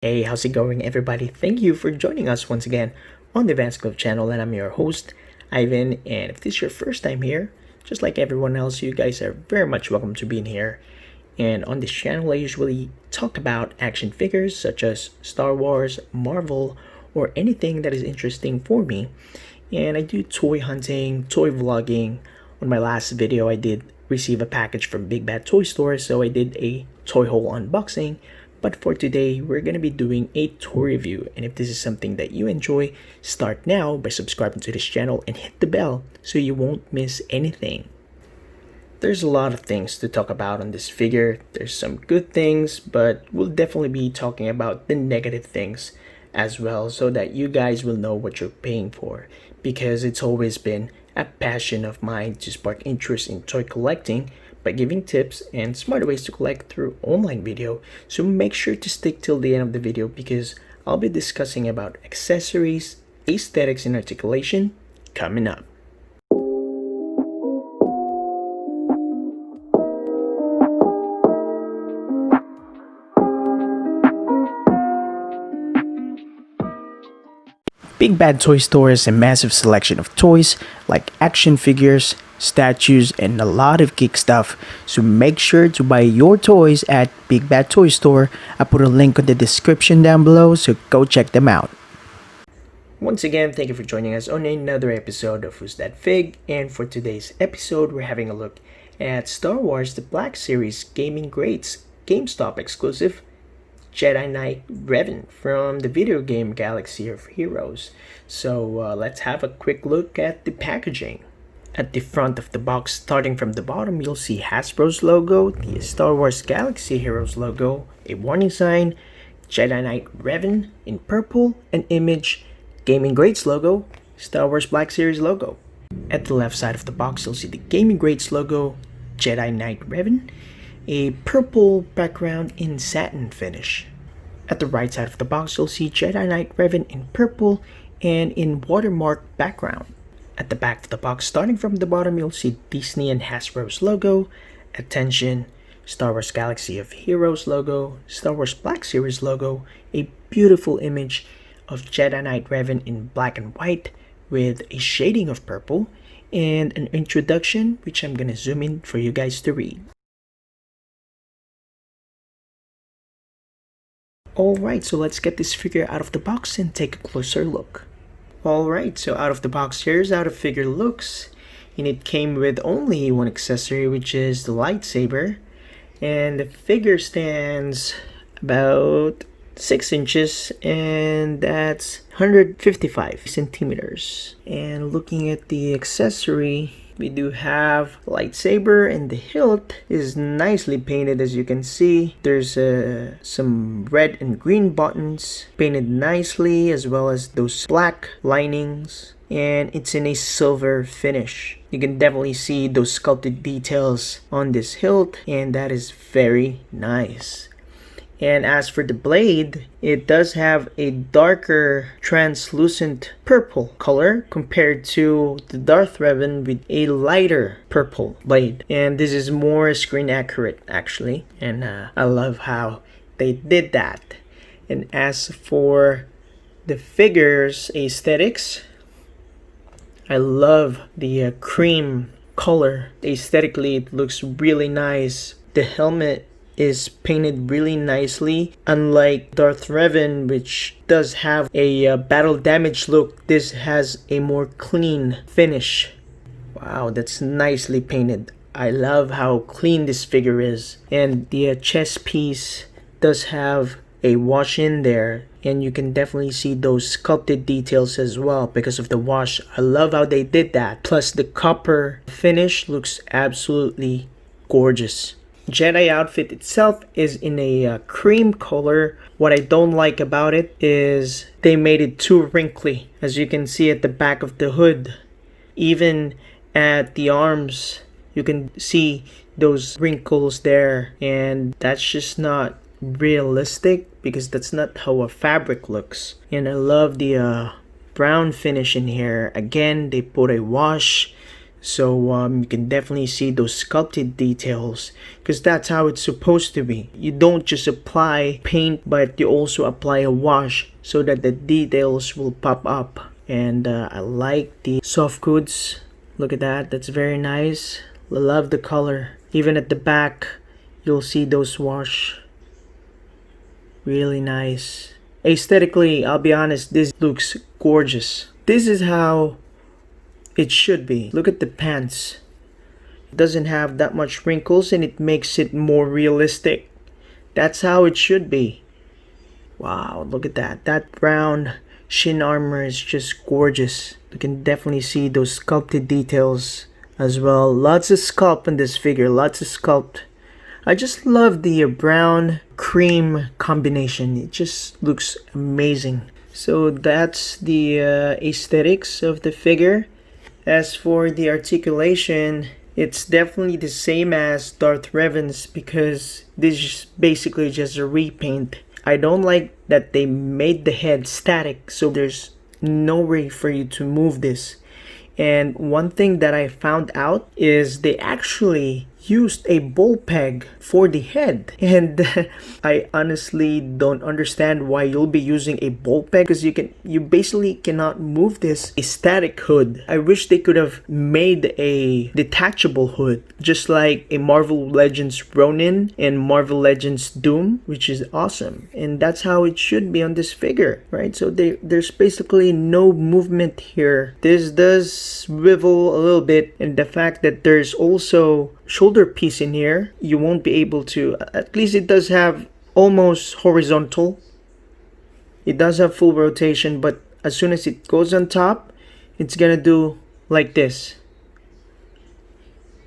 Hey, how's it going, everybody? Thank you for joining us once again on the Vanz Cliff channel, and I'm your host, Ivan. And if this is your first time here, just like everyone else, you guys are very much welcome to being here. And on this channel, I usually talk about action figures such as Star Wars, Marvel, or anything that is interesting for me. And I do toy hunting, toy vlogging. On my last video, I did receive a package from BigBadToyStore, so I did a toy haul unboxing. But for today, we're going to be doing a toy review. And if this is something that you enjoy, start now by subscribing to this channel and hit the bell so you won't miss anything. There's a lot of things to talk about on this figure. There's some good things, but we'll definitely be talking about the negative things as well so that you guys will know what you're paying for, because it's always been a passion of mine to spark interest in toy collecting by giving tips and smarter ways to collect through online video. So make sure to stick till the end of the video, because I'll be discussing about accessories, aesthetics, and articulation coming up. Big Bad Toy Store is a massive selection of toys like action figures, statues, and a lot of geek stuff. So make sure to buy your toys at Big Bad Toy Store. I put a link in the description down below, so go check them out. Once again, thank you for joining us on another episode of Who's That Fig? And for today's episode, we're having a look at Star Wars The Black Series Gaming Greats GameStop exclusive Jedi Knight Revan from the video game Galaxy of Heroes. So let's have a quick look at the packaging. At the front of the box, starting from the bottom, you'll see Hasbro's logo, the Star Wars Galaxy Heroes logo, a warning sign, Jedi Knight Revan in purple, an image, Gaming Greats logo, Star Wars Black Series logo. At the left side of the box, you'll see the Gaming Greats logo, Jedi Knight Revan, a purple background in satin finish. At the right side of the box, you'll see Jedi Knight Revan in purple and in watermark background. At the back of the box, starting from the bottom, you'll see Disney and Hasbro's logo, Attention, Star Wars Galaxy of Heroes logo, Star Wars Black Series logo, a beautiful image of Jedi Knight Revan in black and white with a shading of purple, and an introduction which I'm gonna zoom in for you guys to read. Alright, so let's get this figure out of the box and take a closer look. Alright, so out of the box, here's how the figure looks. And it came with only one accessory, which is the lightsaber. And the figure stands about 6 inches, and that's 155 centimeters. And looking at the accessory, we do have lightsaber, and the hilt is nicely painted. As you can see, there's some red and green buttons painted nicely, as well as those black linings, and it's in a silver finish. You can definitely see those sculpted details on this hilt, and that is very nice. And as for the blade, it does have a darker translucent purple color compared to the Darth Revan with a lighter purple blade. And this is more screen accurate actually, and I love how they did that. And as for the figure's aesthetics, I love the cream color. Aesthetically, it looks really nice. The helmet is painted really nicely. Unlike Darth Revan, which does have a battle damage look, this has a more clean finish. Wow, that's nicely painted. I love how clean this figure is. And the chest piece does have a wash in there, and you can definitely see those sculpted details as well because of the wash. I love how they did that. Plus the copper finish looks absolutely gorgeous. Jedi outfit itself is in a cream color. What I don't like about it is they made it too wrinkly. As you can see at the back of the hood, even at the arms, you can see those wrinkles there, and that's just not realistic because that's not how a fabric looks. And I love the brown finish in here. Again, they put a wash So you can definitely see those sculpted details, because that's how it's supposed to be. You don't just apply paint, but you also apply a wash so that the details will pop up. And I like the soft goods. Look at that, that's very nice. Love the color. Even at the back, you'll see those wash. Really nice. Aesthetically, I'll be honest, this looks gorgeous. This is how it should be. Look at the pants. It doesn't have that much wrinkles and it makes it more realistic. That's how it should be. Wow, look at that. That brown shin armor is just gorgeous. You can definitely see those sculpted details as well. Lots of sculpt in this figure. Lots of sculpt. I just love the brown cream combination. It just looks amazing. So that's the aesthetics of the figure. As for the articulation, it's definitely the same as Darth Revan's, because this is basically just a repaint. I don't like that they made the head static, so there's no way for you to move this. And one thing that I found out is they actually used a ball peg for the head, and I honestly don't understand why you'll be using a ball peg, because you basically cannot move this a static hood. I wish they could have made a detachable hood, just like a Marvel Legends Ronin and Marvel Legends Doom, which is awesome. And that's how it should be on this figure, right? So there's basically no movement here. This does swivel a little bit, and the fact that there's also shoulder piece in here, you won't be able to, at least it does have almost horizontal. It does have full rotation, but as soon as it goes on top, it's gonna do like this.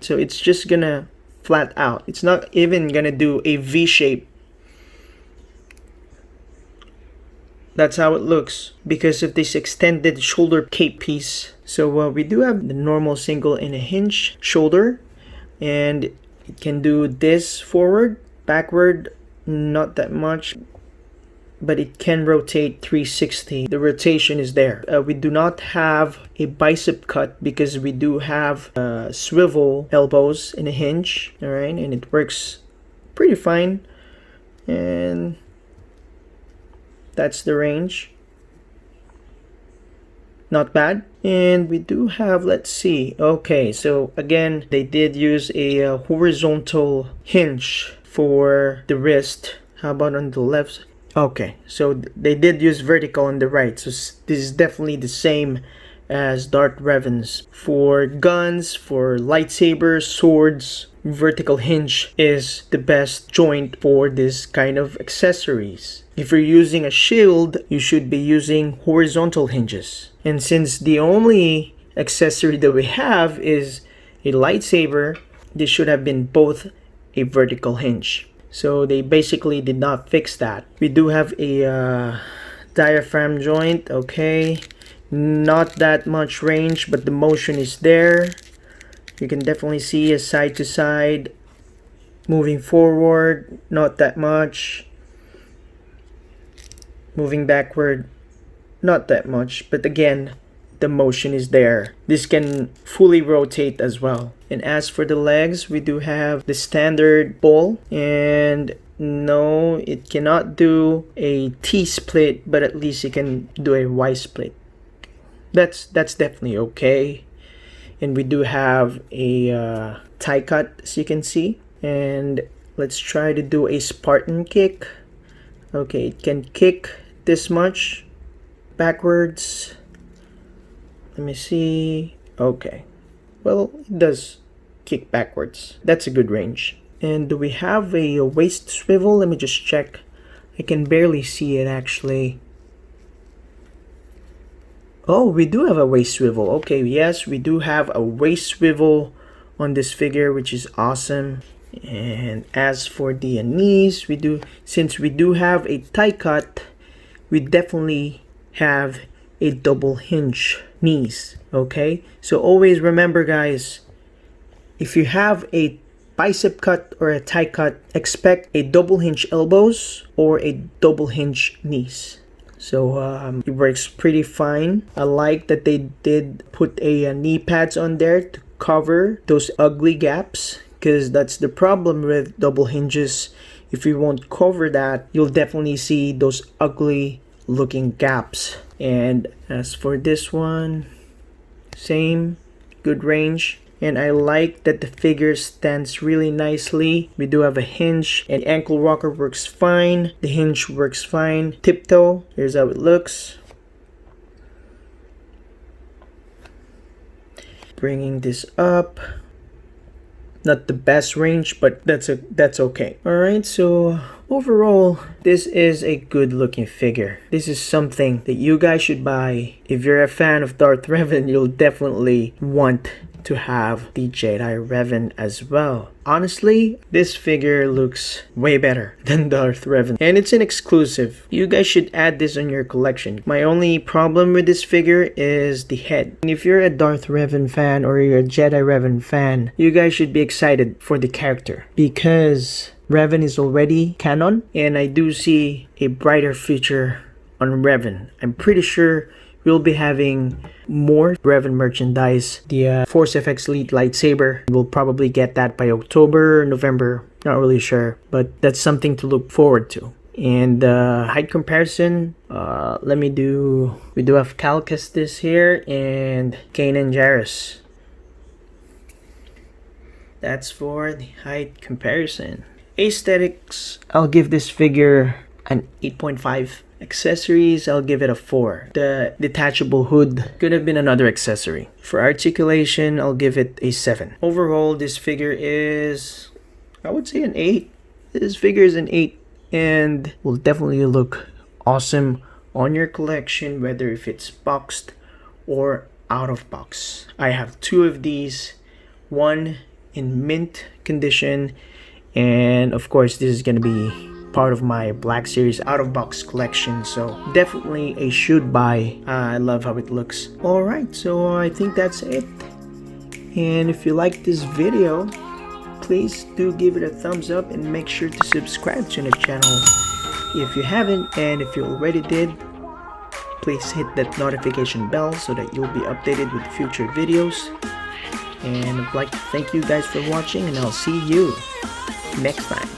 So it's just gonna flat out. It's not even gonna do a V shape. That's how it looks because of this extended shoulder cape piece. So we do have the normal single and a hinge shoulder, and it can do this forward, backward, not that much, but it can rotate 360. The rotation is there. We do not have a bicep cut because we do have swivel elbows and a hinge, all right, and it works pretty fine. And that's the range. Not bad. And we do have, let's see, okay, so again they did use a horizontal hinge for the wrist. How about on the left? Okay, so they did use vertical on the right, so this is definitely the same as Darth Revan's. For guns, for lightsabers, swords, vertical hinge is the best joint for this kind of accessories. If you're using a shield, you should be using horizontal hinges. And since the only accessory that we have is a lightsaber, this should have been both a vertical hinge. So they basically did not fix that. We do have a diaphragm joint, okay. Not that much range, but the motion is there. You can definitely see a side to side. Moving forward, not that much. Moving backward, not that much, but again, the motion is there. This can fully rotate as well. And as for the legs, we do have the standard ball, and no, it cannot do a T-split, but at least it can do a Y-split. That's definitely okay. And we do have a tie cut, as you can see. And let's try to do a Spartan kick. Okay, it can kick this much backwards. Let me see. Okay, well, it does kick backwards. That's a good range. And do we have a waist swivel? Let me just check. I can barely see it actually. Oh, we do have a waist swivel. Okay, yes, we do have a waist swivel on this figure, which is awesome. And as for the knees, since we do have a tie cut, we definitely have a double hinge knees. Okay, so always remember, guys, if you have a bicep cut or a tie cut, expect a double hinge elbows or a double hinge knees. So it works pretty fine. I like that they did put a knee pads on there to cover those ugly gaps, because that's the problem with double hinges. If you won't cover that, you'll definitely see those ugly looking gaps. And as for this one, same, good range. And I like that the figure stands really nicely. We do have a hinge, and ankle rocker works fine. The hinge works fine. Tiptoe, here's how it looks. Bringing this up. Not the best range, but that's okay. Alright, so overall, this is a good looking figure. This is something that you guys should buy. If you're a fan of Darth Revan, you'll definitely want to have the Jedi Revan as well. Honestly, this figure looks way better than Darth Revan, and it's an exclusive. You guys should add this on your collection. My only problem with this figure is the head. And if you're a Darth Revan fan or you're a Jedi Revan fan, you guys should be excited for the character, because Revan is already canon, and I do see a brighter future on Revan. I'm pretty sure we'll be having more Revan merchandise. The Force FX Elite lightsaber, we'll probably get that by October, November, not really sure, but that's something to look forward to. And height comparison, we do have Cal Kestis here and Kanan Jarrus. That's for the height comparison. Aesthetics, I'll give this figure an 8.5. Accessories, I'll give it a 4. The detachable hood could have been another accessory. For articulation, I'll give it a 7. Overall, this figure is, I would say, an 8. This figure is an 8 and will definitely look awesome on your collection, whether if it's boxed or out of box. I have 2 of these, one in mint condition, and of course this is gonna be part of my Black Series out of box collection, so definitely a should buy. I love how it looks. Alright, so I think that's it. And if you like this video, please do give it a thumbs up and make sure to subscribe to the channel if you haven't, and if you already did, please hit that notification bell so that you'll be updated with future videos. And I'd like to thank you guys for watching, and I'll see you next time.